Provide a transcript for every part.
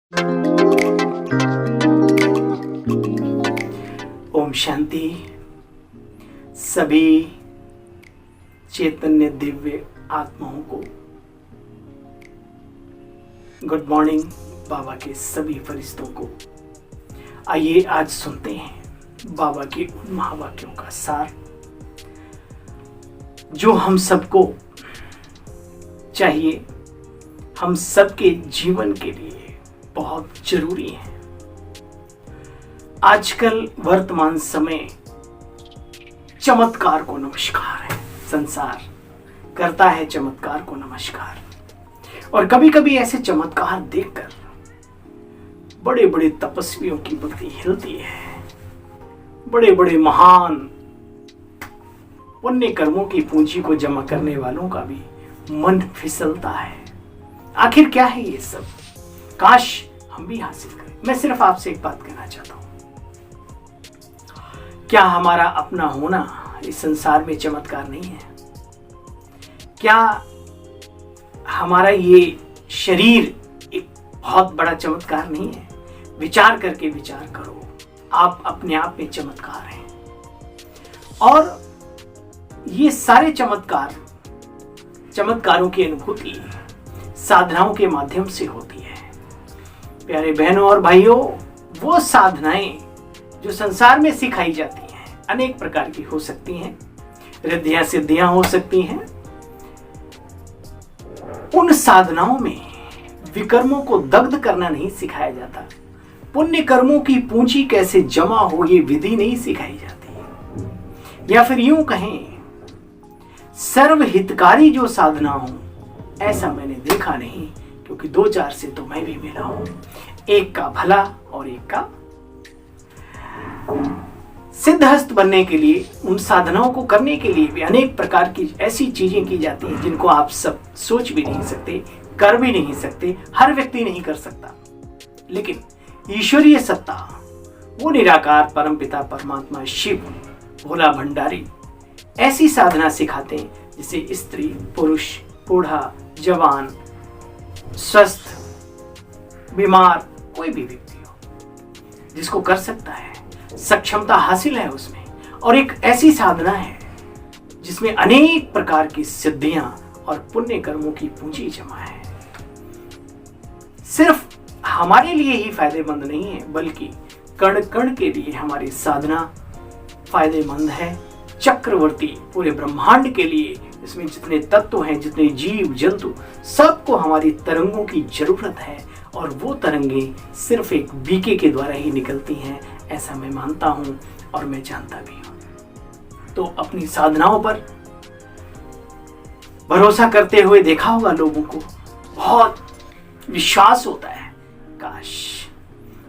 ओम शांति। सभी चैतन्य दिव्य आत्माओं को गुड मॉर्निंग। बाबा के सभी फरिश्तों को आइए आज सुनते हैं बाबा के उन महावाक्यों का सार जो हम सबको चाहिए, हम सबके जीवन के लिए बहुत जरूरी है। आजकल वर्तमान समय चमत्कार को नमस्कार है, संसार करता है चमत्कार को नमस्कार। और कभी कभी ऐसे चमत्कार देखकर बड़े बड़े तपस्वियों की बुद्धि हिलती है, बड़े बड़े महान पुण्य कर्मों की पूंजी को जमा करने वालों का भी मन फिसलता है। आखिर क्या है ये सब? काश हम भी हासिल करें। मैं सिर्फ आपसे एक बात कहना चाहता हूं, क्या हमारा अपना होना इस संसार में चमत्कार नहीं है? क्या हमारा ये शरीर एक बहुत बड़ा चमत्कार नहीं है? विचार करके विचार करो, आप अपने आप में चमत्कार हैं। और ये सारे चमत्कारों की अनुभूति साधनाओं के माध्यम से होती है। प्यारे बहनों और भाइयों, वो साधनाएं जो संसार में सिखाई जाती हैं अनेक प्रकार की हो सकती हैं, रिद्धियां सिद्धियां हो सकती हैं। उन साधनाओं में विकर्मों को दग्ध करना नहीं सिखाया जाता, पुण्य कर्मों की पूंजी कैसे जमा हो ये विधि नहीं सिखाई जाती, या फिर यूं कहें सर्वहितकारी जो साधना हो ऐसा मैंने देखा नहीं, क्योंकि 2-4 से तो मैं भी मिला हूं। एक का भला और एक का सिद्धहस्त बनने के लिए, उन साधनाओं को करने के लिए भी अनेक प्रकार की ऐसी चीजें की जाती हैं जिनको आप सब सोच भी नहीं सकते, कर भी नहीं सकते, हर व्यक्ति नहीं कर सकता। लेकिन ईश्वरीय सत्ता, वो निराकार परमपिता परमात्मा शिव भोला भंडारी ऐसी साधना सिखाते हैं जिसे स्त्री पुरुष बूढ़ा जवान स्वस्थ बीमार कोई भी व्यक्ति हो जिसको कर सकता है, सक्षमता हासिल है उसमें। और एक ऐसी साधना है जिसमें अनेक प्रकार की सिद्धियां और पुण्य कर्मों की पूंजी जमा है। सिर्फ हमारे लिए ही फायदेमंद नहीं है, बल्कि कण कण के लिए हमारी साधना फायदेमंद है। चक्रवर्ती पूरे ब्रह्मांड के लिए, इसमें जितने तत्व हैं, जितने जीव जंतु, सबको हमारी तरंगों की जरूरत है। और वो तरंगे सिर्फ एक बीके के द्वारा ही निकलती हैं, ऐसा मैं मानता हूं और मैं जानता भी हूं। तो अपनी साधनाओं पर भरोसा करते हुए देखा होगा लोगों को बहुत विश्वास होता है, काश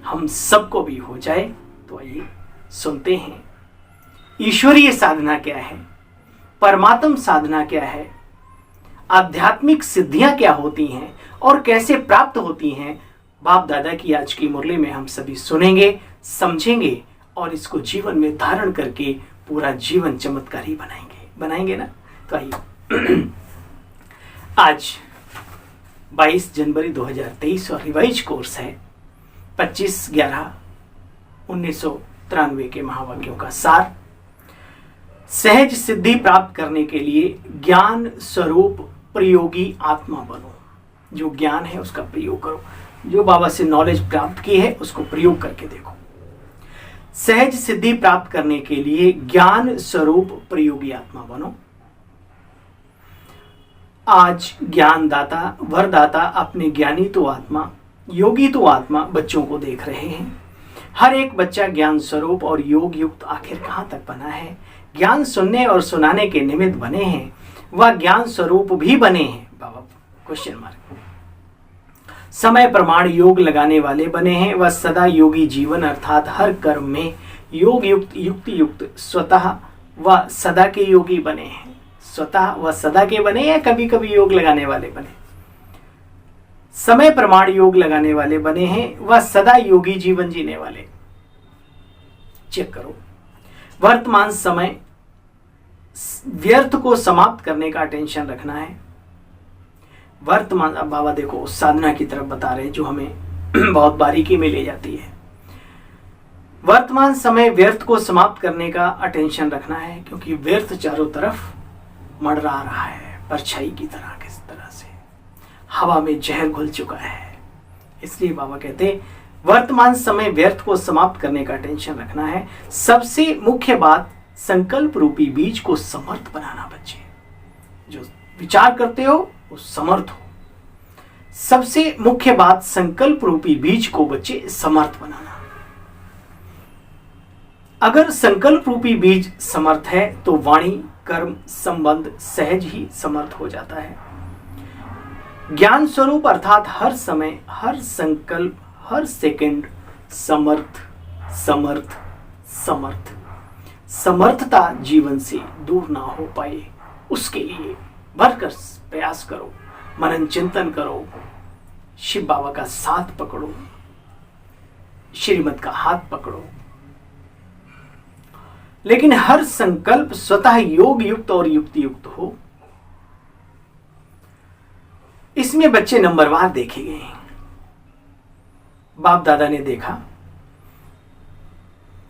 हम सबको भी हो जाए। तो आइए सुनते हैं ईश्वरीय साधना क्या है, परमात्म साधना क्या है, आध्यात्मिक सिद्धियां क्या होती हैं और कैसे प्राप्त होती हैं। बाप दादा की आज की मुरली में हम सभी सुनेंगे, समझेंगे और इसको जीवन में धारण करके पूरा जीवन चमत्कारी बनाएंगे ना। तो आइए आज 22 जनवरी 2023 और रिवाइज कोर्स है 25/11/1993 के महावाक्यों का सार। सहज सिद्धि प्राप्त करने के लिए ज्ञान स्वरूप प्रयोगी आत्मा बनो। जो ज्ञान है उसका प्रयोग करो, जो बाबा से नॉलेज प्राप्त की है उसको प्रयोग करके देखो। सहज सिद्धि प्राप्त करने के लिए ज्ञान स्वरूप प्रयोगी आत्मा बनो। आज ज्ञानदाता वरदाता अपने ज्ञानी तो आत्मा, योगी तो आत्मा बच्चों को देख रहे हैं। हर एक बच्चा ज्ञान स्वरूप और योग युक्त आखिर कहां तक बना है? ज्ञान सुनने और सुनाने के निमित्त बने हैं, वह ज्ञान स्वरूप भी बने हैं बाबा? Question mark. समय प्रमाण योग लगाने वाले बने हैं, वह सदा योगी जीवन अर्थात हर कर्म में योग युक्त युक्ति युक्त स्वतः वह सदा के योगी बने हैं। स्वतः वह सदा के बने या कभी कभी योग लगाने वाले बने? समय प्रमाण योग लगाने वाले बने हैं, वह सदा योगी जीवन जीने वाले। चेक करो, वर्तमान समय व्यर्थ को समाप्त करने का टेंशन रखना है। वर्तमान, अब बाबा देखो साधना की तरफ बता रहे हैं जो हमें बहुत बारीकी में ले जाती है। वर्तमान समय व्यर्थ को समाप्त करने का अटेंशन रखना है, क्योंकि व्यर्थ चारों तरफ मंडरा रहा है परछाई की तरह, किस तरह से हवा में जहर घुल चुका है। इसलिए बाबा कहते वर्तमान समय व्यर्थ को समाप्त करने का टेंशन रखना है। सबसे मुख्य बात संकल्प रूपी बीज को समर्थ बनाना। बच्चे जो विचार करते हो वो समर्थ हो। सबसे मुख्य बात संकल्प रूपी बीज को बच्चे समर्थ बनाना। अगर संकल्प रूपी बीज समर्थ है तो वाणी कर्म संबंध सहज ही समर्थ हो जाता है। ज्ञान स्वरूप अर्थात हर समय हर संकल्प हर सेकंड समर्थ समर्थ समर्थ। समर्थता जीवन से दूर ना हो पाए उसके लिए भरकर प्रयास करो, मनन चिंतन करो, शिव बाबा का साथ पकड़ो, श्रीमत का हाथ पकड़ो। लेकिन हर संकल्प स्वतः योग युक्त और युक्ति युक्त हो। इसमें बच्चे नंबरवार देखे गए हैं। बाप दादा ने देखा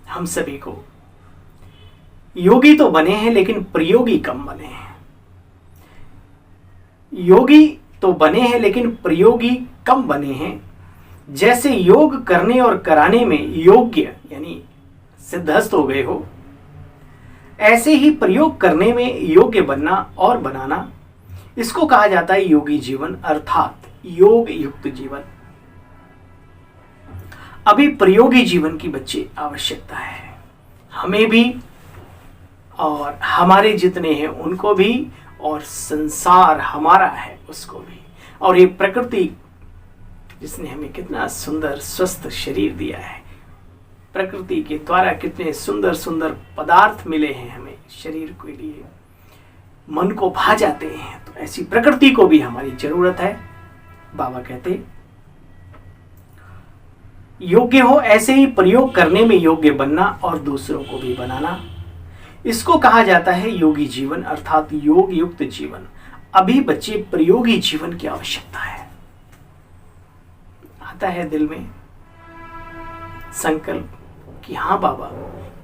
हम सभी को योगी तो बने हैं लेकिन प्रयोगी कम बने हैं। योगी तो बने हैं लेकिन प्रयोगी कम बने हैं। जैसे योग करने और कराने में योग्य यानी सिद्धहस्त हो गए हो, ऐसे ही प्रयोग करने में योग्य बनना और बनाना, इसको कहा जाता है योगी जीवन अर्थात योग युक्त जीवन। अभी प्रयोगी जीवन की बच्चे आवश्यकता है, हमें भी और हमारे जितने हैं उनको भी, और संसार हमारा है उसको भी। और ये प्रकृति जिसने हमें कितना सुंदर स्वस्थ शरीर दिया है, प्रकृति के द्वारा कितने सुंदर सुंदर पदार्थ मिले हैं हमें शरीर के लिए, मन को भा जाते हैं। तो ऐसी प्रकृति को भी हमारी जरूरत है। बाबा कहते योग्य हो ऐसे ही प्रयोग करने में योग्य बनना और दूसरों को भी बनाना, इसको कहा जाता है योगी जीवन अर्थात योग युक्त जीवन। अभी बच्चे प्रयोगी जीवन की आवश्यकता है। आता है दिल में संकल्प कि हाँ बाबा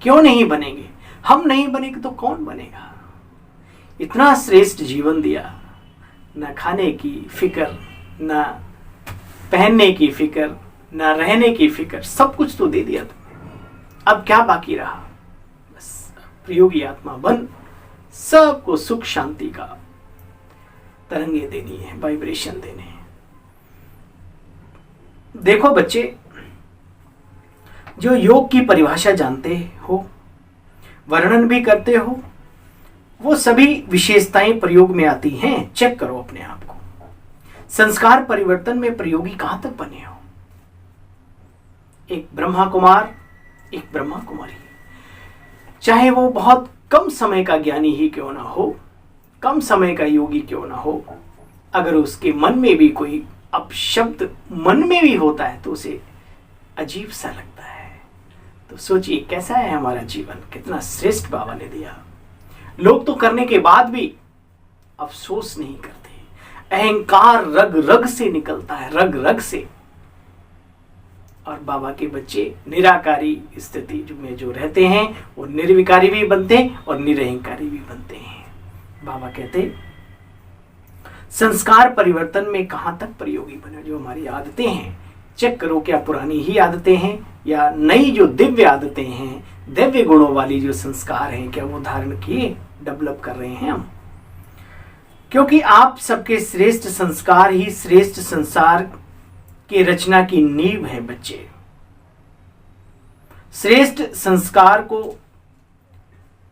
क्यों नहीं बनेंगे, हम नहीं बनेंगे तो कौन बनेगा। इतना श्रेष्ठ जीवन दिया, न खाने की फिक्र, न पहनने की फिक्र, न रहने की फिक्र, सब कुछ तो दे दिया तुमने। अब क्या बाकी रहा। बस प्रयोगी आत्मा बन सबको सुख शांति का तरंगे देनी है, वाइब्रेशन देने हैं। देखो बच्चे, जो योग की परिभाषा जानते हो, वर्णन भी करते हो, वो सभी विशेषताएं प्रयोग में आती हैं। चेक करो अपने आप को। संस्कार परिवर्तन में प्रयोगी कहां तक बने हो। एक ब्रह्मा कुमार, एक ब्रह्मा कुमारी, चाहे वो बहुत कम समय का ज्ञानी ही क्यों ना हो, कम समय का योगी क्यों ना हो, अगर उसके मन में भी कोई अपशब्द मन में भी होता है तो उसे अजीब सा लगता है। तो सोचिए कैसा है हमारा जीवन, कितना श्रेष्ठ बाबा ने दिया। लोग तो करने के बाद भी अफसोस नहीं करते। अहंकार रग रग से निकलता है, रग रग से। और बाबा के बच्चे निराकारी स्थिति में जो रहते हैं वो निर्विकारी भी बनते हैं और निरहंकारी भी बनते हैं। बाबा कहते संस्कार परिवर्तन में कहां तक प्रयोगी बने। जो हमारी आदतें हैं चेक करो, क्या पुरानी ही आदतें हैं या नई जो दिव्य आदतें हैं, दिव्य गुणों वाली जो संस्कार हैं, क्या वो धारण किए, डेवलप कर रहे हैं हम। क्योंकि आप सबके श्रेष्ठ संस्कार ही श्रेष्ठ संसार की रचना की नींव है बच्चे। श्रेष्ठ संस्कार को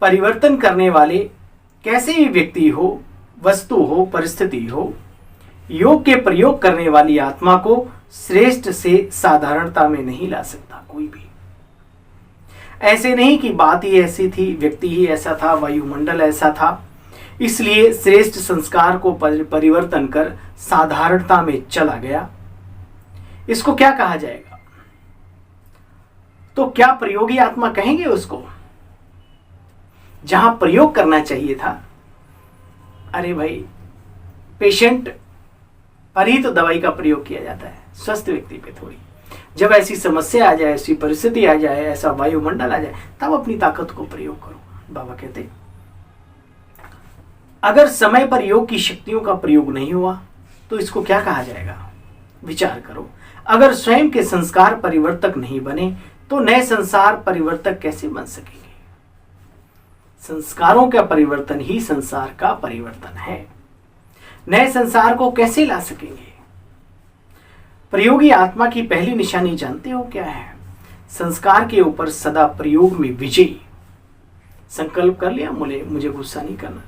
परिवर्तन करने वाले कैसे भी व्यक्ति हो, वस्तु हो, परिस्थिति हो, योग के प्रयोग करने वाली आत्मा को श्रेष्ठ से साधारणता में नहीं ला सकता कोई भी। ऐसे नहीं कि बात ही ऐसी थी, व्यक्ति ही ऐसा था, वायुमंडल ऐसा था, इसलिए श्रेष्ठ संस्कार को परिवर्तन कर साधारणता में चला गया। इसको क्या कहा जाएगा। तो क्या प्रयोगी आत्मा कहेंगे उसको। जहां प्रयोग करना चाहिए था, अरे भाई पेशेंट पर ही तो दवाई का प्रयोग किया जाता है, स्वस्थ व्यक्ति पे थोड़ी। जब ऐसी समस्या आ जाए, ऐसी परिस्थिति आ जाए, ऐसा वायुमंडल आ जाए, तब अपनी ताकत को प्रयोग करो। बाबा कहते अगर समय पर योग की शक्तियों का प्रयोग नहीं हुआ तो इसको क्या कहा जाएगा? विचार करो। अगर स्वयं के संस्कार परिवर्तक नहीं बने तो नए संसार परिवर्तक कैसे बन सकेंगे? संस्कारों का परिवर्तन ही संसार का परिवर्तन है। नए संसार को कैसे ला सकेंगे? प्रयोगी आत्मा की पहली निशानी जानते हो क्या है? संस्कार के ऊपर सदा प्रयोग में विजयी। संकल्प कर लिया मुझे गुस्सा नहीं करना,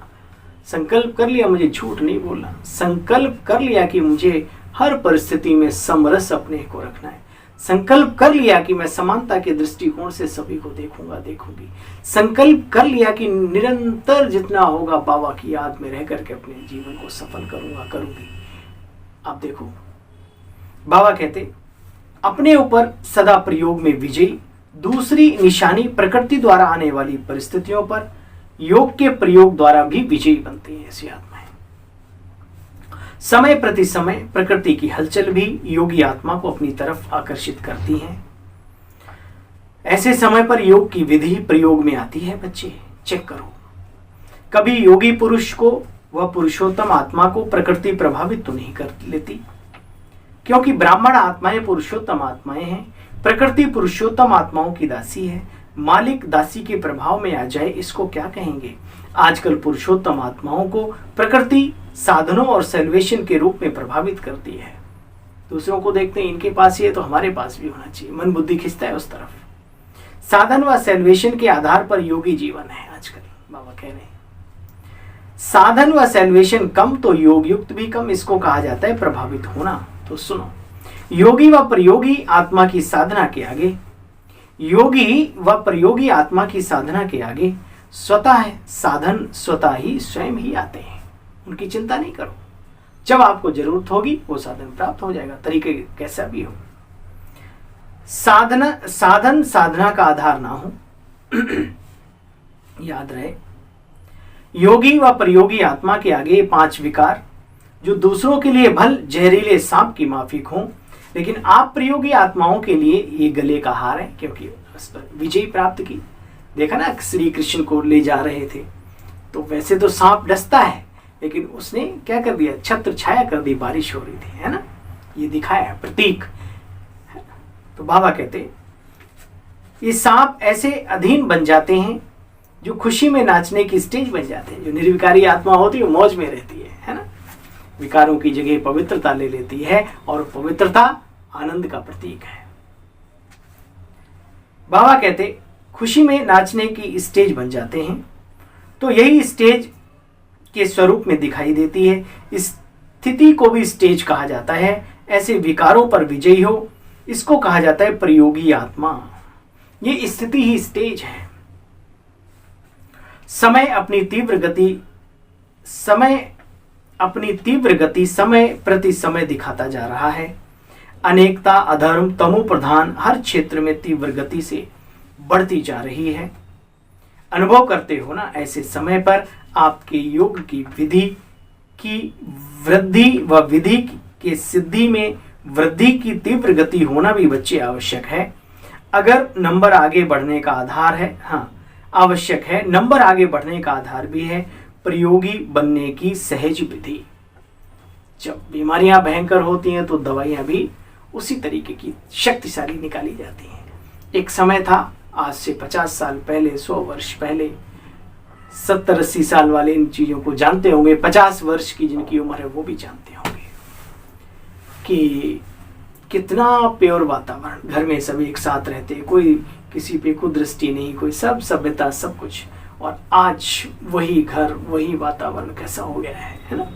संकल्प कर लिया मुझे झूठ नहीं बोलना, संकल्प कर लिया कि मुझे हर परिस्थिति में समरस अपने को रखना है, संकल्प कर लिया कि मैं समानता के दृष्टिकोण से सभी को देखूंगी, संकल्प कर लिया कि निरंतर जितना होगा बाबा की याद में रह करके अपने जीवन को सफल करूंगी। अब देखो, बाबा कहते अपने ऊपर सदा प्रयोग में विजयी। दूसरी निशानी प्रकृति द्वारा आने वाली परिस्थितियों पर योग के प्रयोग द्वारा भी विजयी बनती है ऐसी आत्माएं। समय प्रति समय प्रकृति की हलचल भी योगी आत्मा को अपनी तरफ आकर्षित करती है। ऐसे समय पर योग की विधि प्रयोग में आती है। बच्चे चेक करो, कभी योगी पुरुष को व पुरुषोत्तम आत्मा को प्रकृति प्रभावित तो नहीं कर लेती, क्योंकि ब्राह्मण आत्माएं पुरुषोत्तम आत्माएं हैं। प्रकृति पुरुषोत्तम आत्माओं की दासी है। मालिक दासी के प्रभाव में आ जाए, इसको क्या कहेंगे? आजकल पुरुषोत्तम आत्माओं को प्रकृति साधनों और सेल्वेशन के रूप में प्रभावित करती है। दूसरों को देखते हैं इनके पास ही है तो हमारे पास भी होना चाहिए, मन बुद्धि खिंचता है उस तरफ। साधन व सेल्वेशन के आधार पर योगी जीवन है आजकल, बाबा कह रहे हैं। साधन व सेल्वेशन कम तो योग युक्त भी कम, इसको कहा जाता है प्रभावित होना। तो सुनो, योगी व प्रयोगी आत्मा की साधना के आगे, योगी व प्रयोगी आत्मा की साधना के आगे स्वतः साधन स्वतः ही स्वयं ही आते हैं। उनकी चिंता नहीं करो, जब आपको जरूरत होगी वो साधन प्राप्त हो जाएगा, तरीके कैसा भी हो। साधन साधना का आधार ना हो, याद रहे। योगी व प्रयोगी आत्मा के आगे 5 विकार जो दूसरों के लिए भल जहरीले सांप की माफिक हों, लेकिन आप प्रयोगी आत्माओं के लिए ये गले का हार है, क्योंकि उस पर विजय प्राप्त की। देखा ना, श्री कृष्ण को ले जा रहे थे तो वैसे तो सांप डसता है, लेकिन उसने क्या कर दिया? छत्र छाया कर दी, बारिश हो रही थी, है ना, ये दिखाया है प्रतीक। तो बाबा कहते ये सांप ऐसे अधीन बन जाते हैं जो खुशी में नाचने की स्टेज बन जाते हैं। जो निर्विकारी आत्मा होती है वो मौज में रहती है ना। विकारों की जगह पवित्रता ले लेती है और पवित्रता आनंद का प्रतीक है। बाबा कहते खुशी में नाचने की स्टेज बन जाते हैं, तो यही स्टेज के स्वरूप में दिखाई देती है। इस स्थिति को भी स्टेज कहा जाता है। ऐसे विकारों पर विजयी हो, इसको कहा जाता है प्रयोगी आत्मा। ये स्थिति ही स्टेज है। समय अपनी तीव्र गति समय प्रति समय दिखाता जा रहा है। अनेकता, अधर्म, तमो प्रधान हर क्षेत्र में तीव्र गति से बढ़ती जा रही है। अनुभव करते हो ना, ऐसे समय पर आपके योग की विधि की वृद्धि व विधि के सिद्धि में वृद्धि की तीव्र गति होना भी बच्चे आवश्यक है। अगर नंबर आगे बढ़ने का आधार है, हाँ आवश्यक है, नंबर आगे बढ़ने का आधार भी है प्रयोगी बनने की सहज विधि। जब बीमारियां भयंकर होती हैं तो दवाइयां भी उसी तरीके की शक्तिशाली निकाली जाती हैं। एक समय था, आज से 50 साल पहले, 100 वर्ष पहले, 70-80 साल वाले इन चीजों को जानते होंगे। 50 वर्ष की जिनकी उम्र है वो भी जानते होंगे कि कितना प्योर वातावरण, घर में सभी एक साथ रहते, कोई किसी पे कुदृष्टि नहीं, कोई सब सभ्यता सब कुछ। और आज वही घर वही वातावरण कैसा हो गया है ना।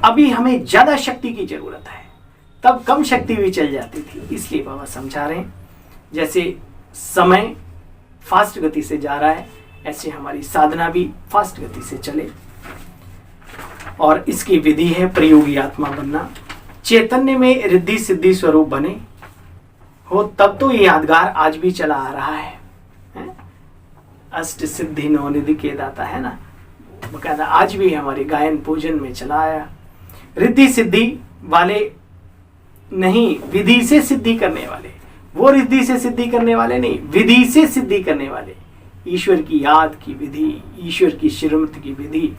अभी हमें ज्यादा शक्ति की जरूरत है, तब कम शक्ति भी चल जाती थी। इसलिए बाबा समझा रहे हैं, जैसे समय फास्ट गति से जा रहा है, ऐसे हमारी साधना भी फास्ट गति से चले। और इसकी विधि है प्रयोगी आत्मा बनना। चैतन्य में रिद्धि सिद्धि स्वरूप बने हो, तब तो ये यादगार आज भी चला आ रहा है। अष्ट सिद्धि नवनिधि के दाता है ना, बकायदा आज भी हमारे गायन पूजन में चला आया। रिद्धि सिद्धि वाले नहीं, विधि से सिद्धि करने वाले, वो रिद्धि से सिद्धि करने वाले नहीं, विधि से सिद्धि करने वाले, ईश्वर की याद की विधि, ईश्वर की श्रीमत की विधि,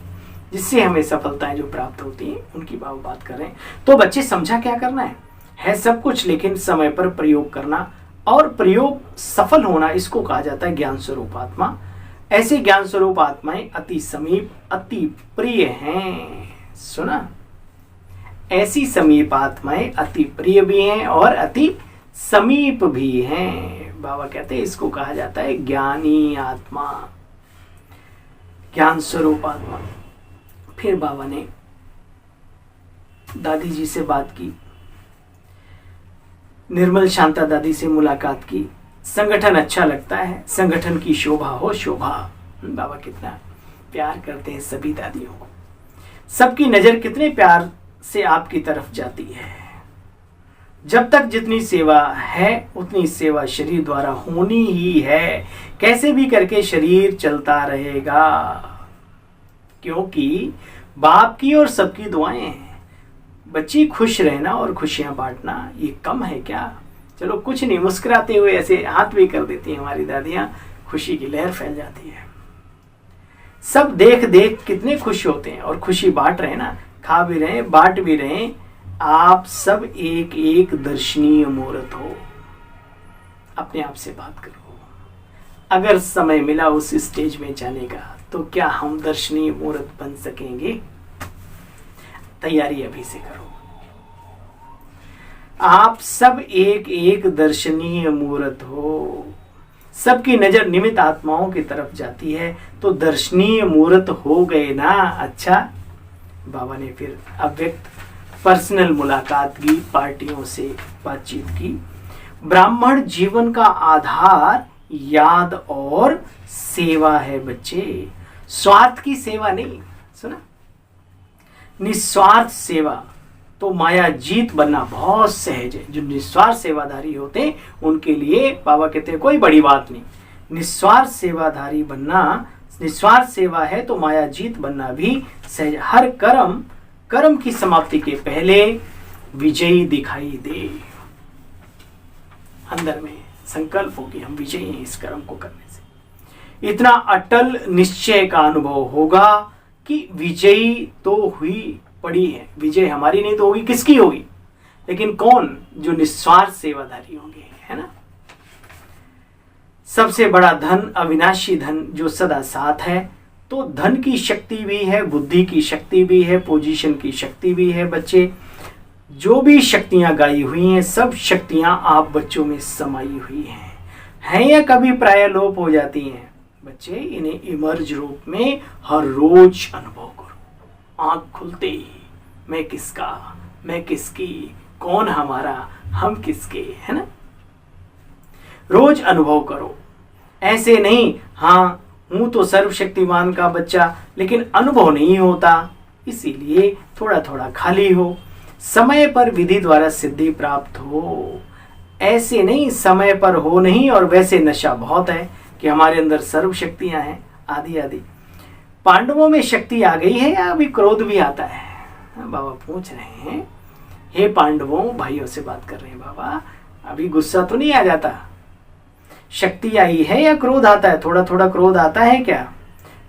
जिससे हमें सफलताएं जो प्राप्त होती हैं उनकी बात करें। तो बच्चे समझा क्या करना है सब कुछ, लेकिन समय पर प्रयोग करना और प्रयोग सफल होना, इसको कहा जाता है ज्ञान स्वरूप आत्मा। ऐसे ज्ञान स्वरूप आत्माएं अति समीप अति प्रिय हैं। सुना, ऐसी समीप आत्माएं अति प्रिय भी हैं और अति समीप भी हैं। बाबा कहते हैं इसको कहा जाता है ज्ञानी आत्मा, ज्ञान स्वरूप आत्मा। फिर बाबा ने दादी जी से बात की, निर्मल शांता दादी से मुलाकात की। संगठन अच्छा लगता है, संगठन की शोभा हो शोभा। बाबा कितना प्यार करते हैं सभी दादियों को, सबकी नजर कितने प्यार से आपकी तरफ जाती है। जब तक जितनी सेवा है उतनी सेवा शरीर द्वारा होनी ही है, कैसे भी करके शरीर चलता रहेगा, क्योंकि बाप की और सबकी दुआएं हैं। बच्ची खुश रहना और खुशियां बांटना ये कम है क्या? चलो कुछ नहीं, मुस्कुराते हुए ऐसे हाथ भी कर देती हैं हमारी दादियां, खुशी की लहर फैल जाती है। सब देख देख कितने खुश होते हैं और खुशी बांट रहे ना, खा भी रहे बांट भी रहे। आप सब एक एक दर्शनीय मूर्त हो। अपने आप से बात करो, अगर समय मिला उस स्टेज में जाने का तो क्या हम दर्शनीय मूर्त बन सकेंगे? तैयारी अभी से करो। आप सब एक एक दर्शनीय मूर्त हो। सबकी नजर निमित्त आत्माओं की तरफ जाती है तो दर्शनीय मूर्त हो गए ना। अच्छा, बाबा ने फिर अव्यक्त पर्सनल मुलाकात की, पार्टियों से बातचीत की। ब्राह्मण जीवन का आधार याद और सेवा है बच्चे, स्वार्थ की सेवा नहीं। सुना, निस्वार्थ सेवा तो माया जीत बनना बहुत सहज है। जो निस्वार्थ सेवाधारी होते हैं उनके लिए बाबा कहते हैं कोई बड़ी बात नहीं। निस्वार्थ सेवाधारी बनना, निस्वार्थ सेवा है तो माया जीत बनना भी सहज। हर कर्म की समाप्ति के पहले विजयी दिखाई दे। अंदर में संकल्प हो कि हम विजयी हैं इस कर्म को करने से। इतना अटल निश्चय का अनुभव होगा कि विजयी तो हुई पड़ी है। विजय हमारी नहीं तो होगी, किसकी होगी? लेकिन कौन? जो निस्वार्थ सेवाधारी होंगे, है ना। सबसे बड़ा धन अविनाशी धन जो सदा साथ है। तो धन की शक्ति भी है, बुद्धि की शक्ति भी है, पोजीशन की शक्ति भी है। बच्चे, जो भी शक्तियां गाई हुई हैं सब शक्तियां आप बच्चों में समाई हुई हैं या कभी प्राय लोप हो जाती हैं। बच्चे, इन्हें इमर्ज रूप में हर रोज अनुभव करो। आंख खुलते ही मैं किसका, मैं किसकी, कौन हमारा, हम किसके, है ना। रोज अनुभव करो। ऐसे नहीं हाँ हूं तो सर्वशक्तिमान का बच्चा, लेकिन अनुभव नहीं होता, इसीलिए थोड़ा थोड़ा खाली हो। समय पर विधि द्वारा सिद्धि प्राप्त हो। ऐसे नहीं समय पर हो नहीं और वैसे नशा बहुत है कि हमारे अंदर सर्व शक्तियां हैं आदि आदि। पांडवों में शक्ति आ गई है या अभी क्रोध भी आता है? बाबा पूछ रहे हैं, हे पांडवों, भाइयों से बात कर रहे हैं बाबा, अभी गुस्सा तो नहीं आ जाता? शक्ति आई है या क्रोध आता है? थोड़ा थोड़ा क्रोध आता है क्या?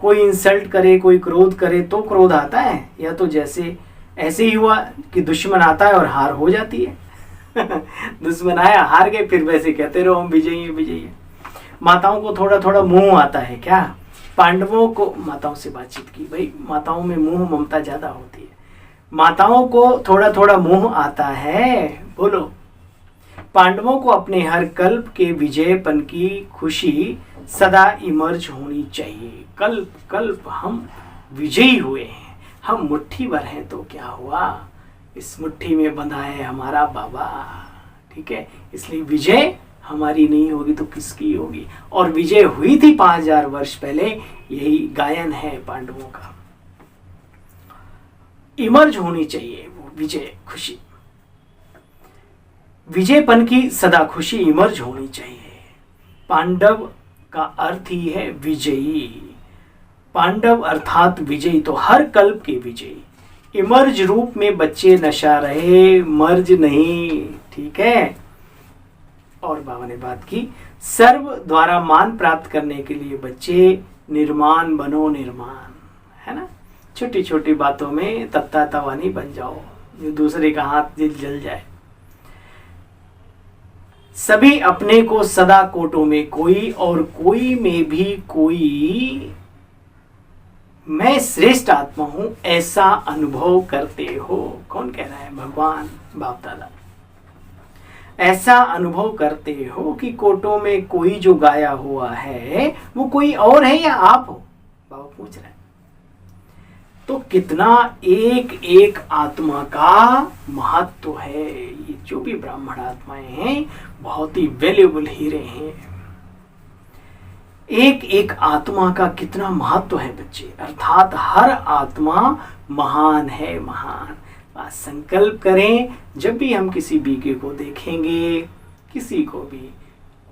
कोई इंसल्ट करे, कोई क्रोध करे तो क्रोध आता है, या तो जैसे ऐसे ही हुआ कि दुश्मन आता है और हार हो जाती है। दुश्मन आया, हार गए, फिर वैसे कहते रहो हम विजयी हैं विजयी हैं। माताओं को थोड़ा थोड़ा मोह आता है क्या? पांडवों को, माताओं से बातचीत की, भाई माताओं में मोह ममता ज्यादा होती है। माताओं को थोड़ा थोड़ा मोह आता है, बोलो। पांडवों को अपने हर कल्प के विजयपन की खुशी सदा इमर्ज होनी चाहिए। कल्प कल्प हम विजयी हुए हैं, हम मुट्ठी भर हैं तो क्या हुआ, इस मुट्ठी में बंधा है हमारा बाबा, ठीक है। इसलिए विजय हमारी नहीं होगी तो किसकी होगी? और विजय हुई थी 5000 वर्ष पहले, यही गायन है पांडवों का। इमर्ज होनी चाहिए वो विजय, खुशी, विजयपन की सदा खुशी इमर्ज होनी चाहिए। पांडव का अर्थ ही है विजयी। पांडव अर्थात विजयी, तो हर कल्प के विजयी। इमर्ज रूप में बच्चे नशा रहे, मर्ज नहीं, ठीक है। और बाबा ने बात की, सर्व द्वारा मान प्राप्त करने के लिए बच्चे निर्माण बनो, निर्माण, है ना। छोटी छोटी बातों में तत्ता तवा नहीं बन जाओ जो दूसरे का हाथ दिल जल जाए। सभी अपने को सदा कोटों में कोई और कोई में भी कोई, मैं श्रेष्ठ आत्मा हूं ऐसा अनुभव करते हो। कौन कह रहा है? भगवान बाप दादा। ऐसा अनुभव करते हो कि कोटों में कोई जो गाया हुआ है वो कोई और है या आप हो? बाबा पूछ रहे हैं। तो कितना एक एक आत्मा का महत्व है। ये जो भी ब्राह्मण आत्माएं हैं बहुत ही वैल्यूएबल हीरे हैं। एक एक आत्मा का कितना महत्व है बच्चे, अर्थात हर आत्मा महान है, महान। बस संकल्प करें, जब भी हम किसी बीके को देखेंगे, किसी को भी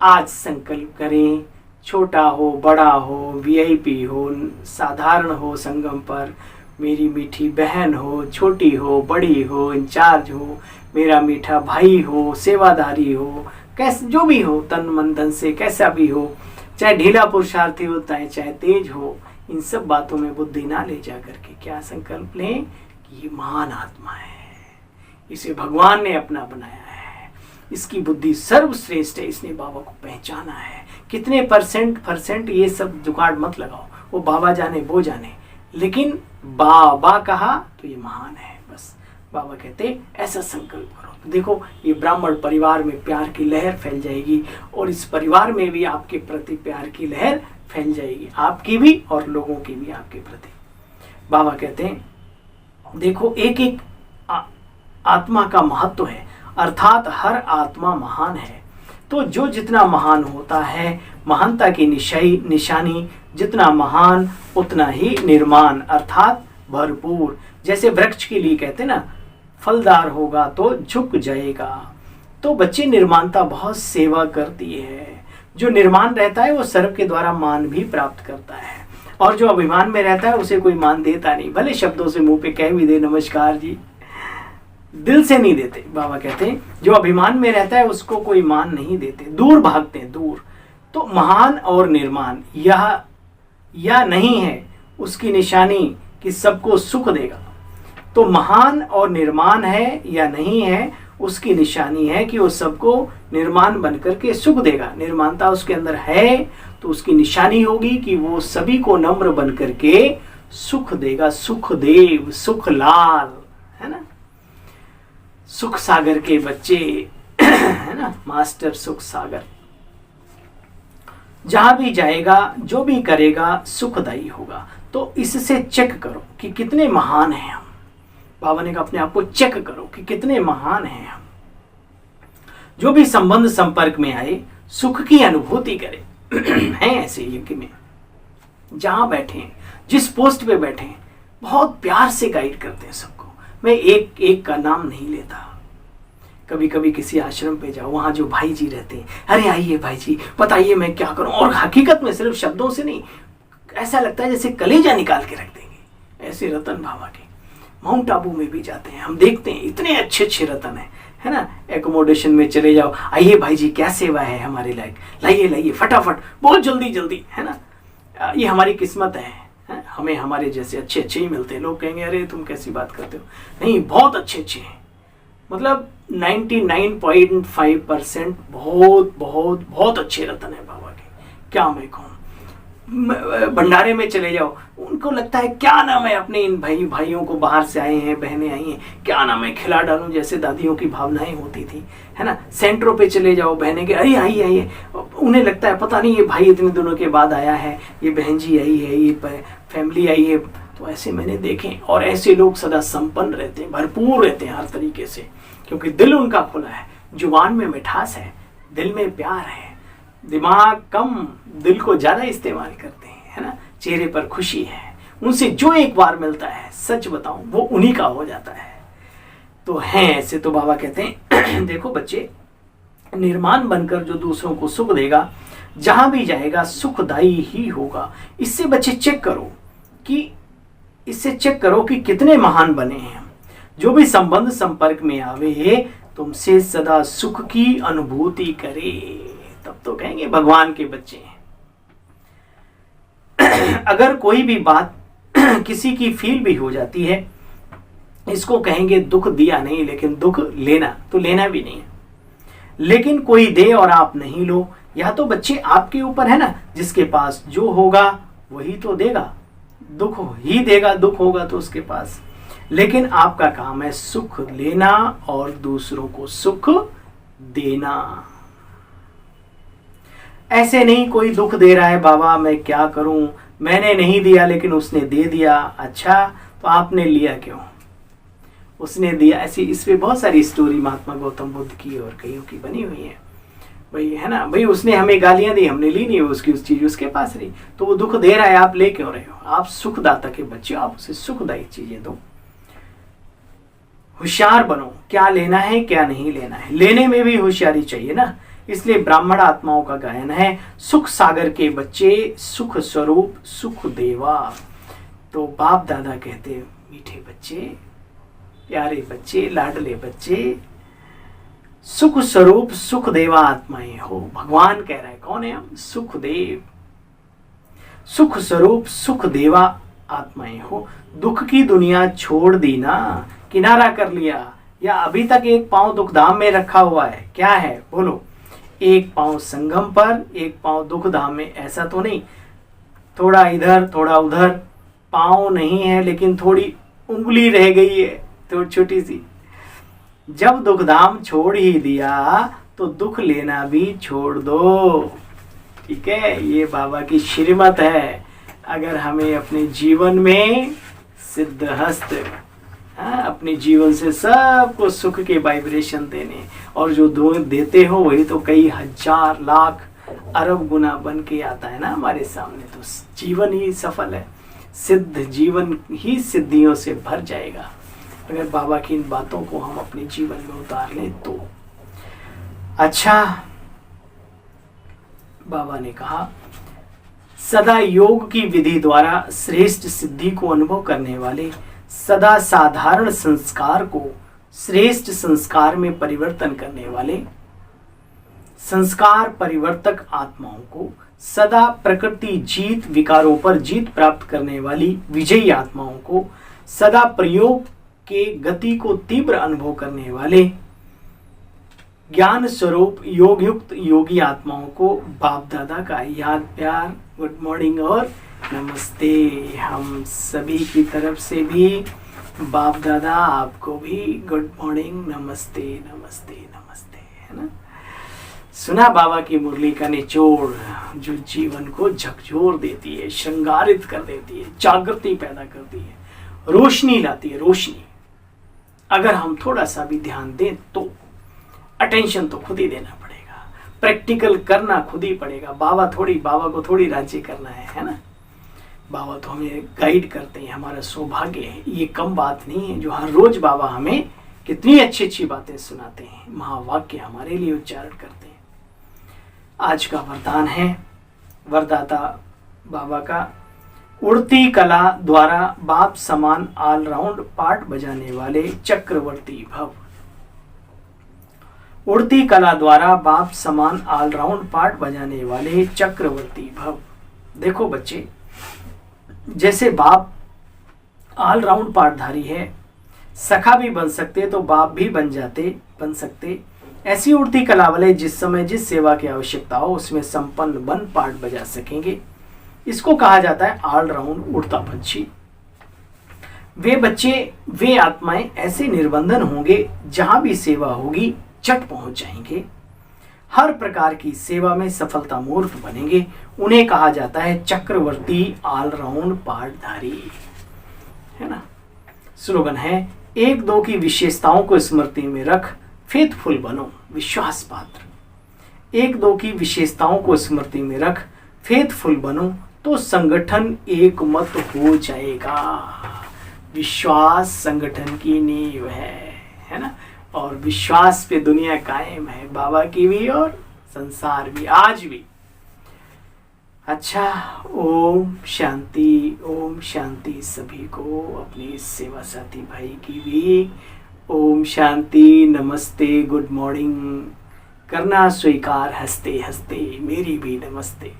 आज संकल्प करें, छोटा हो बड़ा हो, वीआईपी हो साधारण हो, संगम पर मेरी मीठी बहन हो, छोटी हो बड़ी हो, इंचार्ज हो, मेरा मीठा भाई हो, सेवादारी हो, कैसे जो भी हो, तन मन धन से कैसा भी हो, चाहे ढीला पुरुषार्थी होता है चाहे तेज हो, इन सब बातों में बुद्धि ना ले जा करके क्या संकल्प लें कि ये महान आत्मा है, इसे भगवान ने अपना बनाया है, इसकी बुद्धि सर्वश्रेष्ठ है, इसने बाबा को पहचाना है। कितने परसेंट ये सब जुगाड़ मत लगाओ, वो बाबा जाने वो जाने, लेकिन बाबा कहा तो ये महान है। बस बाबा कहते ऐसा संकल्प करो। तो देखो ये ब्राह्मण परिवार में प्यार की लहर फैल जाएगी और इस परिवार में भी आपके प्रति प्यार की लहर फैल जाएगी, आपकी भी और लोगों की भी आपके प्रति। बाबा कहते हैं देखो एक एक आत्मा का महत्व है, अर्थात हर आत्मा महान है। तो जो जितना महान होता है, महानता की निशानी जितना महान उतना ही निर्माण, अर्थात भरपूर। जैसे वृक्ष के लिए कहते हैं ना, फलदार होगा तो झुक जाएगा। तो बच्चे निर्माणता बहुत सेवा करती है। जो निर्माण रहता है वो सर्व के द्वारा मान भी प्राप्त करता है, और जो अभिमान में रहता है उसे कोई मान देता नहीं, भले शब्दों से मुंह पे कह भी दे नमस्कार जी, दिल से नहीं देते। बाबा कहते हैं जो अभिमान में रहता है उसको कोई मान नहीं देते, दूर भागते हैं, दूर। तो महान और निर्माण यह या नहीं है उसकी निशानी कि सबको सुख देगा। तो महान और निर्माण है या नहीं है उसकी निशानी है कि वो सबको निर्माण बन करके सुख देगा। निर्माणता उसके अंदर है तो उसकी निशानी होगी कि वो सभी को नम्र बन करके सुख देगा। सुखदेव, सुखलाल, है ना, सुख सागर के बच्चे, है ना, मास्टर सुख सागर। जहां भी जाएगा जो भी करेगा सुखदायी होगा। तो इससे चेक करो कि कितने महान हैं हम। बाबा ने कहा अपने आप को चेक करो कि कितने महान हैं हम। जो भी संबंध संपर्क में आए सुख की अनुभूति करे। हैं ऐसे यज्ञ में जहां बैठे, जिस पोस्ट पे बैठे, बहुत प्यार से गाइड करते हैं सबको। मैं एक एक का नाम नहीं लेता। कभी कभी किसी आश्रम पे जाओ, वहां जो भाई जी रहते हैं, अरे आइए भाई जी बताइए मैं क्या करूं, और हकीकत में सिर्फ शब्दों से नहीं, ऐसा लगता है जैसे कलेजा निकाल के रख देंगे। ऐसे रतन बाबा के माउंट आबू में भी जाते हैं, हम देखते हैं इतने अच्छे अच्छे रतन है ना। एकोमोडेशन में चले जाओ, आइए भाई जी क्या सेवा है हमारे लायक, लाइए लाइए फटाफट, बहुत जल्दी जल्दी, है ना। ये हमारी किस्मत है, हमें हमारे जैसे अच्छे अच्छे ही मिलते हैं। लोग कहेंगे अरे तुम कैसी बात करते हो, नहीं बहुत अच्छे अच्छे हैं। मतलब 99.5% बहुत बहुत बहुत अच्छे रतन है बाबा के। क्या मैं कहूँ, भंडारे में चले जाओ, उनको लगता है क्या नाम है अपने इन भाइयों को, बाहर से आए हैं, बहनें आई हैं, क्या नाम है खिला डालूं, जैसे दादियों की भावनाएं होती थी, है ना। सेंटरों पे चले जाओ, बहनें के अरे आइए आइए, उन्हें लगता है पता नहीं ये भाई इतने दिनों के बाद आया है, ये बहन जी आई है, ये फैमिली आई है। तो ऐसे मैंने देखे, और ऐसे लोग सदा संपन्न रहते हैं, भरपूर रहते हैं हर तरीके से, क्योंकि दिल उनका खुला है। जुबान में मिठास है, दिल में प्यार है, दिमाग कम दिल को ज्यादा इस्तेमाल करते हैं, है ना। चेहरे पर खुशी है, उनसे जो एक बार मिलता है सच बताऊं वो उन्हीं का हो जाता है। तो हैं ऐसे। तो बाबा कहते हैं देखो बच्चे, निर्माण बनकर जो दूसरों को सुख देगा, जहां भी जाएगा सुखदायी ही होगा। इससे बच्चे चेक करो कि कितने महान बने हैं। जो भी संबंध संपर्क में आवे तुमसे सदा सुख की अनुभूति करे, तब तो कहेंगे भगवान के बच्चे हैं। अगर कोई भी बात किसी की फील भी हो जाती है, इसको कहेंगे दुख दिया नहीं, लेकिन दुख लेना तो लेना भी नहीं है। लेकिन कोई दे और आप नहीं लो, या तो बच्चे आपके ऊपर है ना, जिसके पास जो होगा वही तो देगा, दुख ही देगा, दुख होगा तो उसके पास। लेकिन आपका काम है सुख लेना और दूसरों को सुख देना। ऐसे नहीं कोई दुख दे रहा है, बाबा मैं क्या करूं, मैंने नहीं दिया लेकिन उसने दे दिया। अच्छा तो आपने लिया क्यों, उसने दिया। ऐसी इस पे बहुत सारी स्टोरी महात्मा गौतम बुद्ध की और कईयों की बनी हुई है भाई, है ना भाई। उसने हमें गालियां दी, हमने ली नहीं, उसकी उस चीज उसके पास रही, तो वो दुख दे रहा है, आप ले क्यों रहे हो। आप सुखदाता के बच्चे, आप उसे सुखदायी चीजें दो। होशियार बनो, क्या लेना है क्या नहीं लेना है, लेने में भी होशियारी चाहिए ना। इसलिए ब्राह्मण आत्माओं का गायन है, सुख सागर के बच्चे सुख स्वरूप सुख देवा। तो बाप दादा कहते मीठे बच्चे, प्यारे बच्चे, लाडले बच्चे, सुख स्वरूप सुख देवा आत्माएं हो। भगवान कह रहा है, कौन है हम, सुखदेव। सुख स्वरूप सुख देवा आत्माएं हो। दुख की दुनिया छोड़ दी ना, किनारा कर लिया, या अभी तक एक पांव दुखधाम में रखा हुआ है। क्या है बोलो, एक पांव संगम पर, एक पांव दुखधाम में। ऐसा तो नहीं थोड़ा इधर थोड़ा उधर, पांव नहीं है लेकिन थोड़ी उंगली रह गई है तो छोटी सी। जब दुखधाम छोड़ ही दिया तो दुख लेना भी छोड़ दो। ठीक है, ये बाबा की श्रीमत है। अगर हमें अपने जीवन में सिद्धहस्त, अपने जीवन से सबको सुख के वाइब्रेशन देने, और जो दो देते हो वही तो कई हजार लाख अरब गुना बन के आता है ना हमारे सामने, तो जीवन ही सफल है। सिद्ध जीवन ही सिद्धियों से भर जाएगा अगर बाबा की इन बातों को हम अपने जीवन में उतार लें तो। अच्छा, बाबा ने कहा सदा योग की विधि द्वारा श्रेष्ठ सिद्धि को अनुभव करने वाले, सदा साधारण संस्कार को श्रेष्ठ संस्कार में परिवर्तन करने वाले, संस्कार परिवर्तक आत्माओं को, सदा प्रकृति जीत विकारों पर जीत प्राप्त करने वाली विजयी आत्माओं को, सदा प्रयोग के गति को तीव्र अनुभव करने वाले ज्ञान स्वरूप योग युक्त योगी आत्माओं को बाप दादा का याद प्यार, गुड मॉर्निंग और नमस्ते। हम सभी की तरफ से भी बाप दादा आपको भी गुड मॉर्निंग, नमस्ते नमस्ते नमस्ते, है ना। सुना बाबा की मुरली का निचोड़, जो जीवन को झकझोर देती है, श्रृंगारित कर देती है, जागृति पैदा करती है, रोशनी लाती है, रोशनी। अगर हम थोड़ा सा भी ध्यान दें तो अटेंशन तो खुद ही देना पड़ेगा, प्रैक्टिकल करना खुद ही पड़ेगा। बाबा को थोड़ी राज्य करना है ना। बाबा तो हमें गाइड करते हैं, हमारा सौभाग्य है। ये कम बात नहीं है जो हर रोज बाबा हमें कितनी अच्छी अच्छी बातें सुनाते हैं, महावाक्य हमारे लिए उच्चारण करते हैं। आज का वरदान है वरदाता बाबा का, उड़ती कला द्वारा बाप समान ऑलराउंड पार्ट बजाने वाले चक्रवर्ती भव। उड़ती कला द्वारा बाप समान ऑलराउंड पार्ट बजाने वाले चक्रवर्ती भव। देखो बच्चे, जैसे बाप ऑलराउंड पार्टधारी है, सखा भी बन सकते तो बाप भी बन सकते। ऐसी उड़ती कला वाले जिस समय जिस सेवा की आवश्यकता हो उसमें संपन्न बन पार्ट बजा सकेंगे। इसको कहा जाता है ऑलराउंड उड़ता पंछी। वे बच्चे, वे आत्माएं ऐसे निर्बंधन होंगे, जहां भी सेवा होगी झट पहुंच जाएंगे, हर प्रकार की सेवा में सफलता मूर्त बनेंगे। उन्हें कहा जाता है चक्रवर्ती ऑलराउंड पार्टधारी, है ना। स्लोगन है, एक दो की विशेषताओं को स्मृति में रख फेथफुल बनो विश्वास पात्र। एक दो की विशेषताओं को स्मृति में रख फेथफुल बनो तो संगठन एक मत हो जाएगा। विश्वास संगठन की नींव है ना। और विश्वास पे दुनिया कायम है, बाबा की भी और संसार भी, आज भी। अच्छा, ओम शांति, ओम शांति। सभी को, अपने सेवा साथी भाई की भी ओम शांति, नमस्ते, गुड मॉर्निंग। करना स्वीकार हंसते हंसते, मेरी भी नमस्ते।